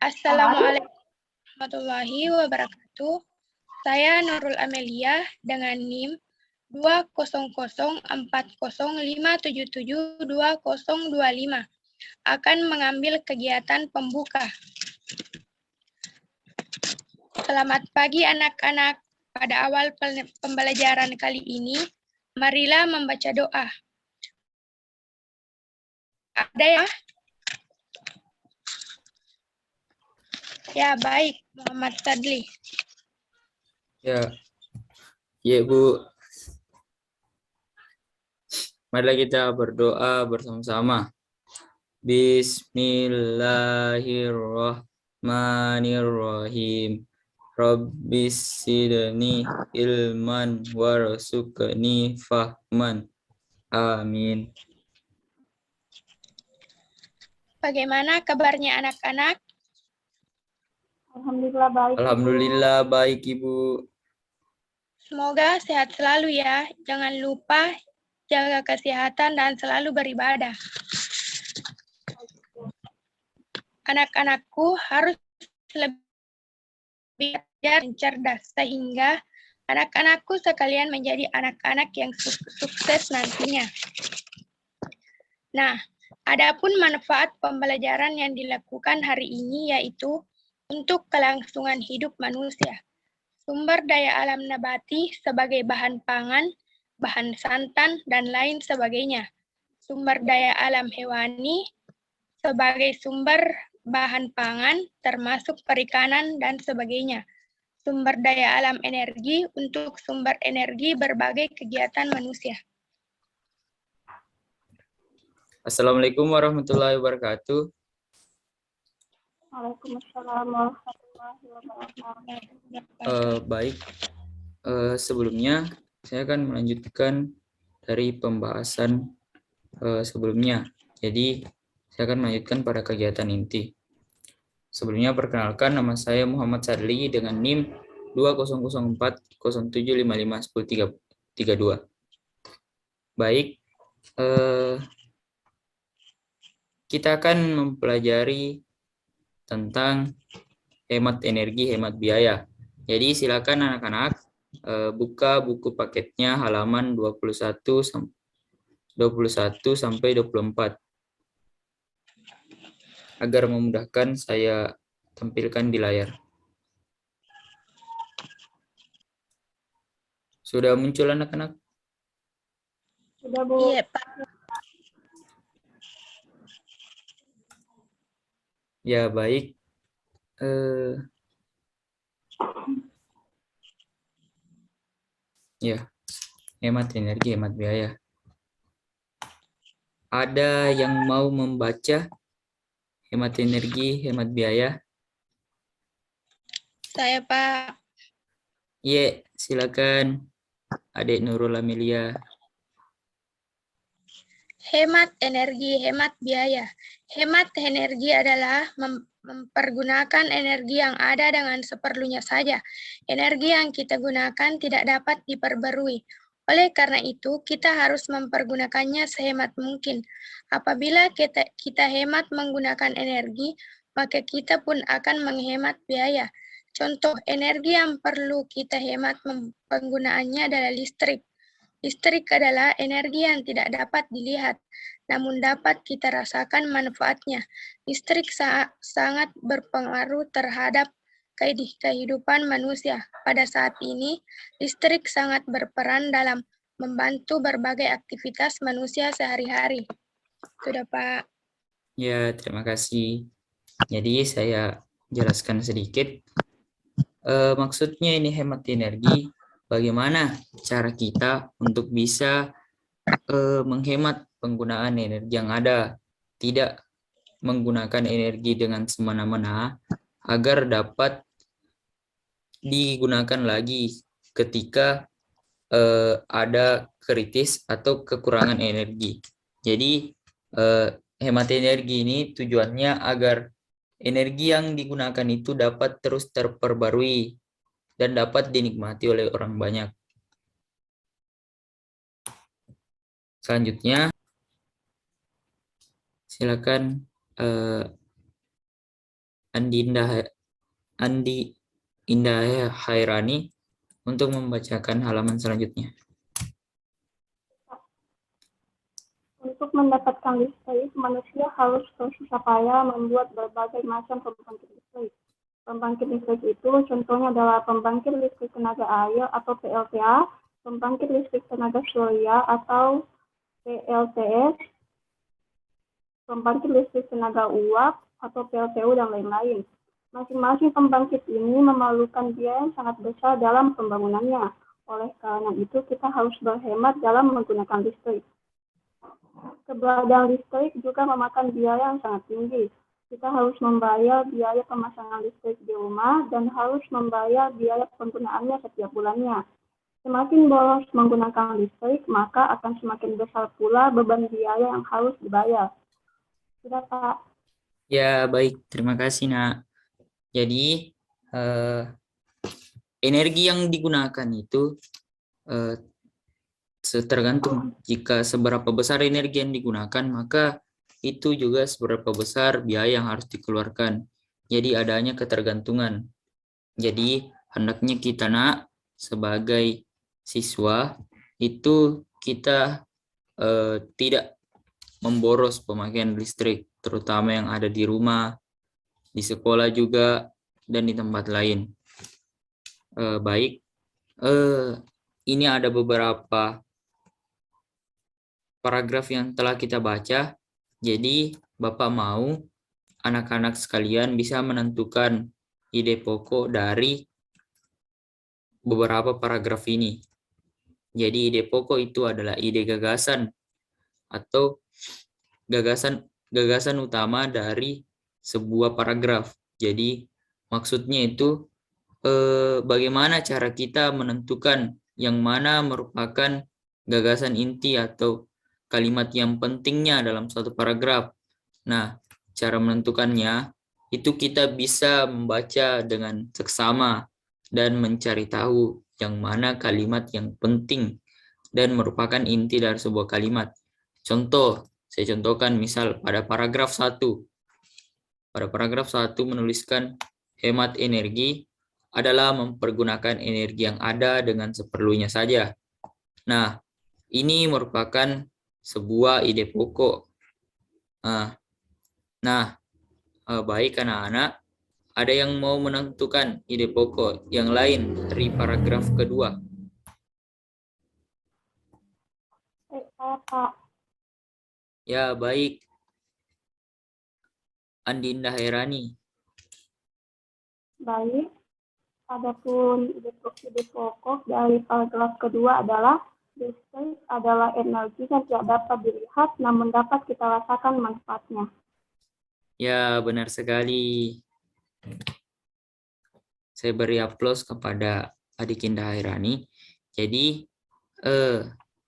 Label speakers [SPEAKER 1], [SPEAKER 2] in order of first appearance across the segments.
[SPEAKER 1] Assalamualaikum warahmatullahi wabarakatuh. Saya Nurul Amelia dengan NIM 2004057720025 akan mengambil kegiatan pembuka. Selamat pagi anak-anak. Pada awal pembelajaran kali ini, marilah membaca doa. Ada ya? Ya, baik, Muhammad Sadli.
[SPEAKER 2] Ya, Bu. Marilah kita berdoa bersama-sama. Bismillahirrahmanirrahim. Rabbis sidni ilman warzuqni fahman. Amin.
[SPEAKER 1] Bagaimana kabarnya anak-anak?
[SPEAKER 3] Alhamdulillah baik.
[SPEAKER 2] Alhamdulillah baik, Ibu.
[SPEAKER 1] Semoga sehat selalu ya. Jangan lupa jaga kesehatan dan selalu beribadah. Anak-anakku harus lebih belajar dan cerdas sehingga anak-anakku sekalian menjadi anak-anak yang sukses nantinya. Nah, adapun manfaat pembelajaran yang dilakukan hari ini yaitu untuk kelangsungan hidup manusia. Sumber daya alam nabati sebagai bahan pangan, bahan santan, dan lain sebagainya. Sumber daya alam hewani sebagai sumber bahan pangan, termasuk perikanan dan sebagainya. Sumber daya alam energi untuk sumber energi berbagai kegiatan manusia.
[SPEAKER 2] Assalamualaikum warahmatullahi wabarakatuh.
[SPEAKER 3] Waalaikumsalam warahmatullahi wabarakatuh.
[SPEAKER 2] Baik, sebelumnya saya akan melanjutkan dari pembahasan sebelumnya. Jadi, saya akan melanjutkan pada kegiatan inti. Sebelumnya, perkenalkan, nama saya Muhammad Sadli dengan NIM 2004075510332. Baik, kita akan mempelajari tentang hemat energi, hemat biaya. Jadi silakan anak-anak buka buku paketnya halaman 21 sampai 24 agar memudahkan saya tampilkan di layar. Sudah muncul anak-anak?
[SPEAKER 3] Sudah, Bu.
[SPEAKER 1] Iya, Pak.
[SPEAKER 2] Ya, baik. Ya, hemat energi, hemat biaya. Ada yang mau membaca hemat energi, hemat biaya?
[SPEAKER 1] Saya, Pak.
[SPEAKER 2] Iya, silakan. Adik Nurul Amelia.
[SPEAKER 1] Hemat energi, hemat biaya. Hemat energi adalah mempergunakan energi yang ada dengan seperlunya saja. Energi yang kita gunakan tidak dapat diperbarui. Oleh karena itu, kita harus mempergunakannya sehemat mungkin. Apabila kita hemat menggunakan energi, maka kita pun akan menghemat biaya. Contoh energi yang perlu kita hemat penggunaannya adalah listrik. Listrik adalah energi yang tidak dapat dilihat, namun dapat kita rasakan manfaatnya. Listrik sangat berpengaruh terhadap kehidupan manusia. Pada saat ini, listrik sangat berperan dalam membantu berbagai aktivitas manusia sehari-hari. Sudah, Pak.
[SPEAKER 2] Ya, terima kasih. Jadi saya jelaskan sedikit. Maksudnya ini hemat energi. Bagaimana cara kita untuk bisa menghemat penggunaan energi yang ada, tidak menggunakan energi dengan semena-mena agar dapat digunakan lagi ketika ada kritis atau kekurangan energi. Jadi hemat energi ini tujuannya agar energi yang digunakan itu dapat terus terperbarui dan dapat dinikmati oleh orang banyak. Selanjutnya, silakan Andi Indah Hairani untuk membacakan halaman selanjutnya.
[SPEAKER 3] Untuk mendapatkan listrik, manusia harus bersusah payah membuat berbagai macam pembangkit listrik. Pembangkit listrik itu contohnya adalah pembangkit listrik tenaga air atau PLTA, pembangkit listrik tenaga surya atau PLTS, pembangkit listrik tenaga uap atau PLTU, dan lain-lain. Masing-masing pembangkit ini memerlukan biaya yang sangat besar dalam pembangunannya. Oleh karena itu, kita harus berhemat dalam menggunakan listrik. Keberadaan listrik juga memakan biaya yang sangat tinggi. Kita harus membayar biaya pemasangan listrik di rumah dan harus membayar biaya penggunaannya setiap bulannya. Semakin boros menggunakan listrik, maka akan semakin besar pula beban biaya yang harus dibayar. Sudah, Pak.
[SPEAKER 2] Ya, baik. Terima kasih, Nak. Jadi, energi yang digunakan itu tergantung. Jika seberapa besar energi yang digunakan, maka itu juga seberapa besar biaya yang harus dikeluarkan. Jadi, adanya ketergantungan. Jadi, hendaknya kita, Nak, sebagai siswa, itu kita tidak memboros pemakaian listrik, terutama yang ada di rumah, di sekolah juga, dan di tempat lain. Baik, ini ada beberapa paragraf yang telah kita baca. Jadi, Bapak mau anak-anak sekalian bisa menentukan ide pokok dari beberapa paragraf ini. Jadi, ide pokok itu adalah ide gagasan atau gagasan utama dari sebuah paragraf. Jadi maksudnya itu bagaimana cara kita menentukan yang mana merupakan gagasan inti atau kalimat yang pentingnya dalam suatu paragraf. Nah, cara menentukannya itu kita bisa membaca dengan seksama dan mencari tahu yang mana kalimat yang penting dan merupakan inti dari sebuah kalimat. Contoh, saya contohkan misal pada paragraf 1. Pada paragraf 1 menuliskan hemat energi adalah mempergunakan energi yang ada dengan seperlunya saja. Nah, ini merupakan sebuah ide pokok. Baik anak-anak, ada yang mau menentukan ide pokok yang lain dari paragraf kedua?
[SPEAKER 3] Pak.
[SPEAKER 2] Ya, baik. Andi Indah Hairani.
[SPEAKER 3] Baik. Adapun ide pokok dari paragraf kedua adalah listrik adalah energi yang tidak dapat dilihat namun dapat kita rasakan manfaatnya.
[SPEAKER 2] Ya, benar sekali. Saya beri aplaus kepada adik Indah Hairani. Jadi,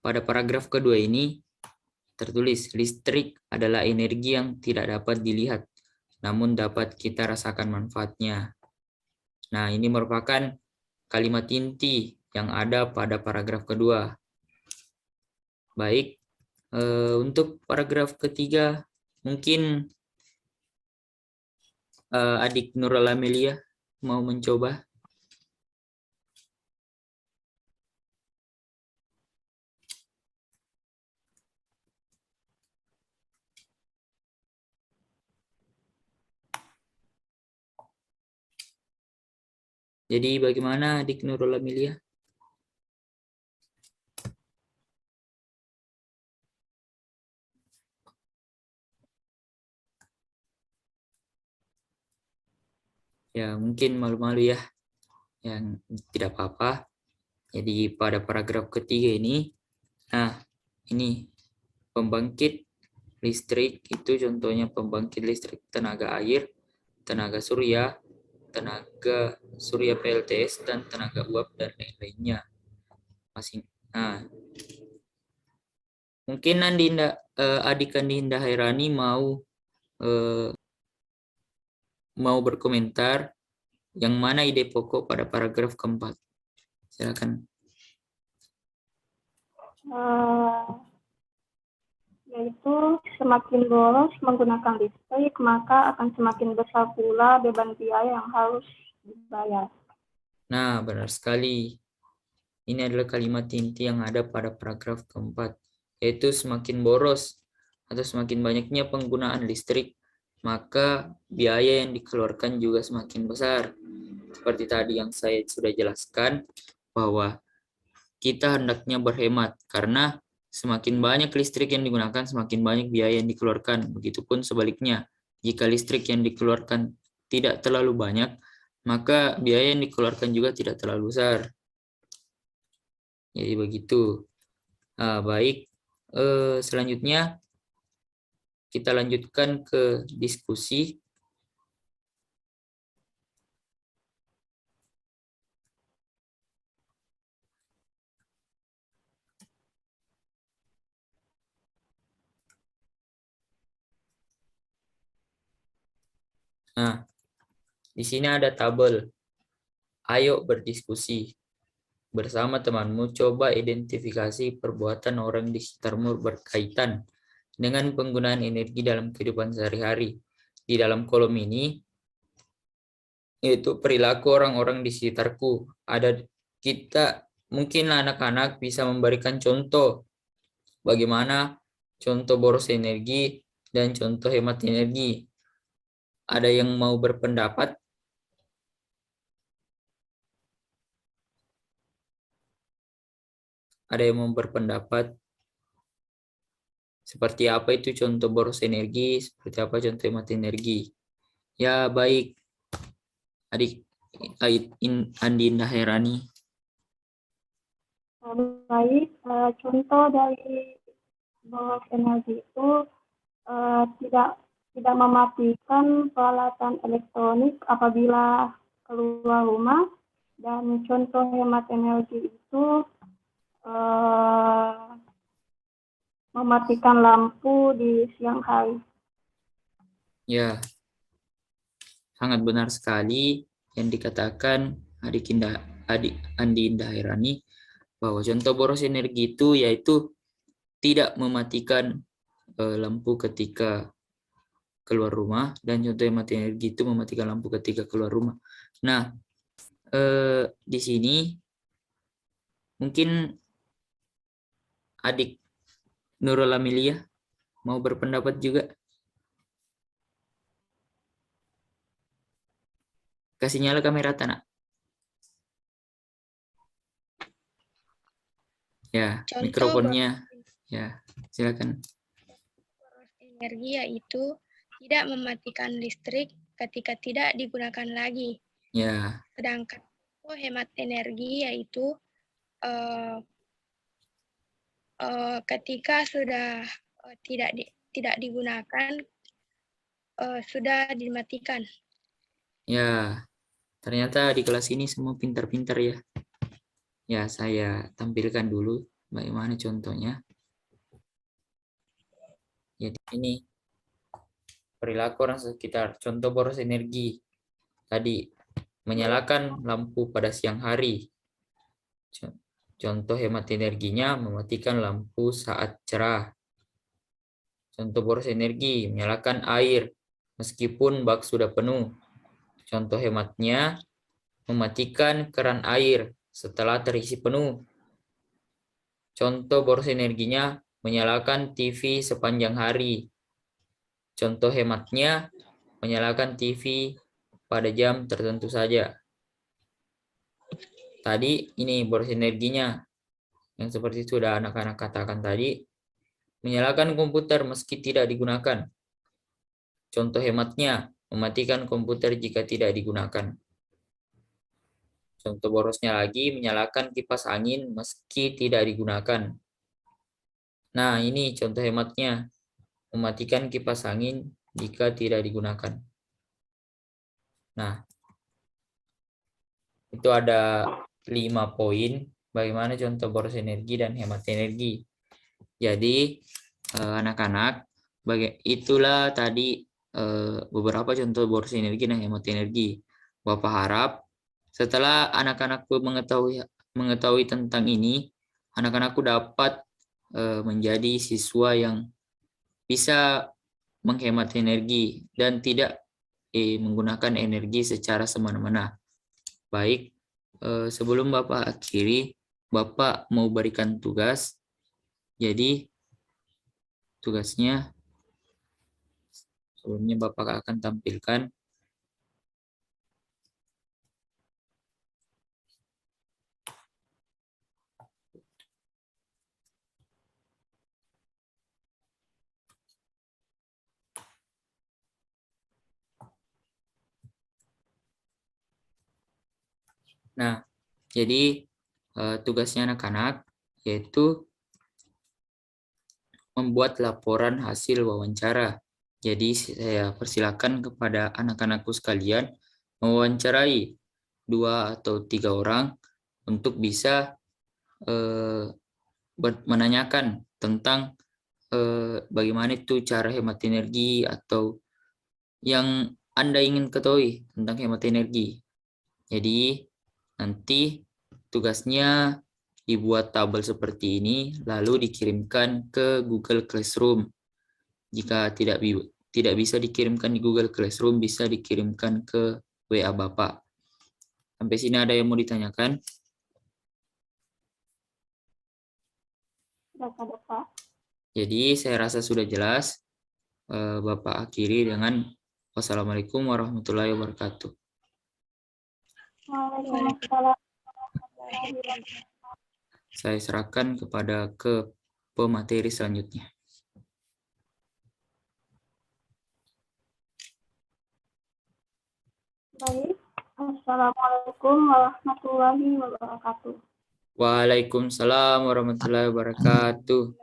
[SPEAKER 2] pada paragraf kedua ini tertulis, listrik adalah energi yang tidak dapat dilihat, namun dapat kita rasakan manfaatnya. Nah, ini merupakan kalimat inti yang ada pada paragraf kedua. Baik, untuk paragraf ketiga, mungkin adik Nurul Amelia mau mencoba. Jadi bagaimana adik Nurul Amelia? Ya mungkin malu-malu ya, yang tidak apa-apa. Jadi pada paragraf ketiga ini, nah ini pembangkit listrik itu contohnya pembangkit listrik tenaga air, tenaga surya PLTS, dan tenaga uap dan lain-lainnya. Nah, mungkin adik Andi Indah Hairani mau berkomentar yang mana ide pokok pada paragraf keempat. Silakan.
[SPEAKER 3] yaitu semakin boros menggunakan listrik, maka akan semakin besar pula beban biaya yang harus dibayar.
[SPEAKER 2] Nah, benar sekali. Ini adalah kalimat inti yang ada pada paragraf keempat, yaitu semakin boros atau semakin banyaknya penggunaan listrik, maka biaya yang dikeluarkan juga semakin besar. Seperti tadi yang saya sudah jelaskan, bahwa kita hendaknya berhemat, karena semakin banyak listrik yang digunakan, semakin banyak biaya yang dikeluarkan. Begitupun sebaliknya, jika listrik yang dikeluarkan tidak terlalu banyak, maka biaya yang dikeluarkan juga tidak terlalu besar. Jadi begitu. Baik, selanjutnya kita lanjutkan ke diskusi. Nah, di sini ada tabel. Ayo berdiskusi. Bersama temanmu, coba identifikasi perbuatan orang di sekitarmu berkaitan dengan penggunaan energi dalam kehidupan sehari-hari. Di dalam kolom ini, yaitu perilaku orang-orang di sekitarku. Ada kita, mungkin anak-anak bisa memberikan contoh bagaimana contoh boros energi dan contoh hemat energi. Ada yang mau berpendapat? Ada yang mau berpendapat? Seperti apa itu contoh boros energi? Seperti apa contoh hemat energi? Ya, baik. Adik Andi Indah Herani.
[SPEAKER 3] Baik, contoh dari boros energi itu tidak mematikan peralatan elektronik apabila keluar rumah, dan contoh hemat energi itu mematikan lampu di siang hari.
[SPEAKER 2] Ya, sangat benar sekali yang dikatakan Adik Andi Indah Herani, bahwa contoh boros energi itu yaitu tidak mematikan lampu ketika keluar rumah, dan contoh hemat energi itu mematikan lampu ketika keluar rumah. Nah, di sini mungkin Adik Nurul Amelia mau berpendapat juga. Kasih nyala kamera Tanah. Ya,
[SPEAKER 1] Contoh
[SPEAKER 2] mikrofonnya. Ya, silakan.
[SPEAKER 1] boros energi yaitu tidak mematikan listrik ketika tidak digunakan lagi.
[SPEAKER 2] Ya.
[SPEAKER 1] Sedangkan hemat energi yaitu ketika sudah tidak digunakan, sudah dimatikan.
[SPEAKER 2] Ya, ternyata di kelas ini semua pintar-pintar ya. Ya, saya tampilkan dulu bagaimana contohnya. Jadi ini perilaku orang sekitar. Contoh boros energi. Tadi, menyalakan lampu pada siang hari. Contoh hemat energinya, mematikan lampu saat cerah. Contoh boros energi, menyalakan air meskipun bak sudah penuh. Contoh hematnya, mematikan keran air setelah terisi penuh. Contoh boros energinya, menyalakan TV sepanjang hari. Contoh hematnya, menyalakan TV pada jam tertentu saja. Tadi ini boros energinya, yang seperti sudah anak-anak katakan tadi, menyalakan komputer meski tidak digunakan. Contoh hematnya, mematikan komputer jika tidak digunakan. Contoh borosnya lagi, menyalakan kipas angin meski tidak digunakan. Nah, ini contoh hematnya, mematikan kipas angin jika tidak digunakan. Nah, itu ada 5 poin bagaimana contoh boros energi dan hemat energi. Jadi, anak-anak, itulah tadi beberapa contoh boros energi dan hemat energi. Bapak harap setelah anak-anakku mengetahui tentang ini, anak-anakku dapat menjadi siswa yang bisa menghemat energi dan tidak menggunakan energi secara semena-mena. Baik, sebelum Bapak akhiri, Bapak mau berikan tugas. Jadi tugasnya sebelumnya Bapak akan tampilkan. Nah, jadi tugasnya anak-anak yaitu membuat laporan hasil wawancara. Jadi saya persilakan kepada anak-anakku sekalian mewawancarai 2 atau 3 orang untuk bisa menanyakan tentang bagaimana itu cara hemat energi atau yang Anda ingin ketahui tentang hemat energi. Jadi nanti tugasnya dibuat tabel seperti ini lalu dikirimkan ke Google Classroom. Jika tidak bisa dikirimkan di Google Classroom, bisa dikirimkan ke WA Bapak. Sampai sini ada yang mau ditanyakan? Jadi saya rasa sudah jelas. Bapak akhiri dengan wassalamualaikum warahmatullahi wabarakatuh.
[SPEAKER 3] Waalaikumsalam.
[SPEAKER 2] Saya serahkan kepada pemateri selanjutnya.
[SPEAKER 3] Baik. Assalamualaikum warahmatullahi wabarakatuh.
[SPEAKER 2] Waalaikumsalam warahmatullahi wabarakatuh.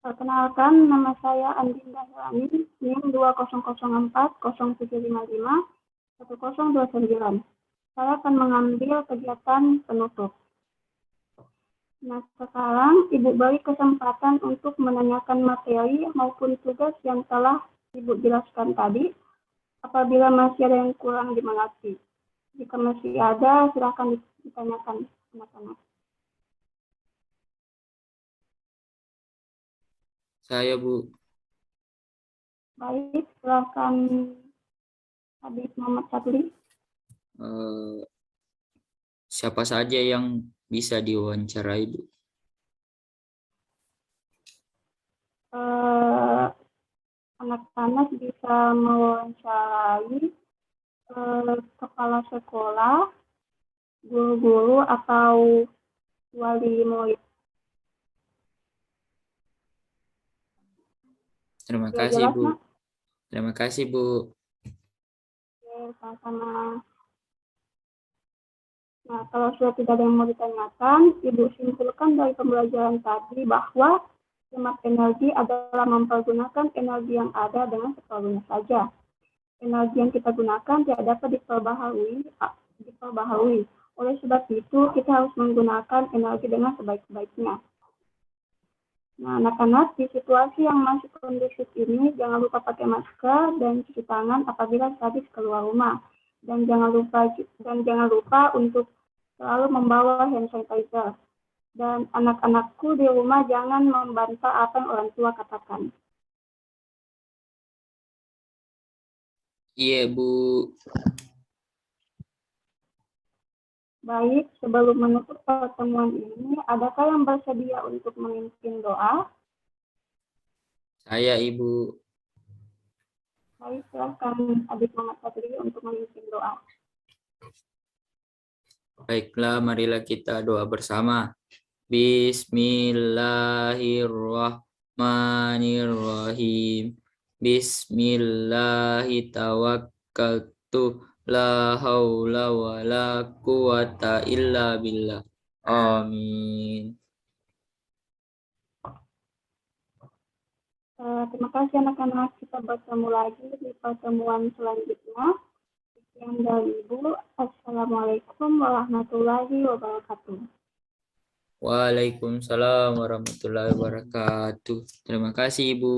[SPEAKER 3] Perkenalkan, nama saya Andinda Helani, NIM 200407551029. Saya akan mengambil kegiatan penutup. Nah, sekarang Ibu beri kesempatan untuk menanyakan materi maupun tugas yang telah Ibu jelaskan tadi, apabila masih ada yang kurang dimengerti. Jika masih ada, silakan ditanyakan anak-anak.
[SPEAKER 2] Saya, Bu.
[SPEAKER 3] Baik, silakan Habib Muhammad Sabri.
[SPEAKER 2] Siapa saja yang bisa diwawancarai, Bu?
[SPEAKER 3] Anak-anak bisa mewawancarai kepala sekolah, guru-guru, atau wali murid.
[SPEAKER 2] Terima
[SPEAKER 3] Ya,
[SPEAKER 2] kasih,
[SPEAKER 3] jelas,
[SPEAKER 2] Bu.
[SPEAKER 3] Nak?
[SPEAKER 2] Terima kasih, Bu.
[SPEAKER 3] Oke, sama-sama. Nah, kalau sudah tidak ada yang mau ditanyakan, Ibu simpulkan dari pembelajaran tadi bahwa hemat energi adalah mempergunakan energi yang ada dengan seperlunya saja. Energi yang kita gunakan tidak dapat diperbaharui. Oleh sebab itu, kita harus menggunakan energi dengan sebaik-baiknya. Nah, anak-anak, di situasi yang masih kondusif ini, jangan lupa pakai masker dan cuci tangan apabila habis keluar rumah. Dan jangan lupa untuk selalu membawa hand sanitizer. Dan anak-anakku di rumah jangan membantah apa yang orang tua katakan.
[SPEAKER 2] Iya, Bu.
[SPEAKER 3] Baik, sebelum menutup pertemuan ini, adakah yang bersedia untuk memimpin doa?
[SPEAKER 2] Saya, Ibu.
[SPEAKER 3] Baik, silakan Habib Muhammad Sabri untuk memimpin doa.
[SPEAKER 2] Baiklah, marilah kita doa bersama. Bismillahirrahmanirrahim. Bismillahirrahmanirrahim. La haula wa la quwata illa billah. Amin.
[SPEAKER 3] Terima kasih anak-anak. Kita bertemu lagi di pertemuan selanjutnya. Sekian dari Ibu. Assalamualaikum warahmatullahi wabarakatuh.
[SPEAKER 2] Waalaikumsalam warahmatullahi wabarakatuh. Terima kasih, Ibu.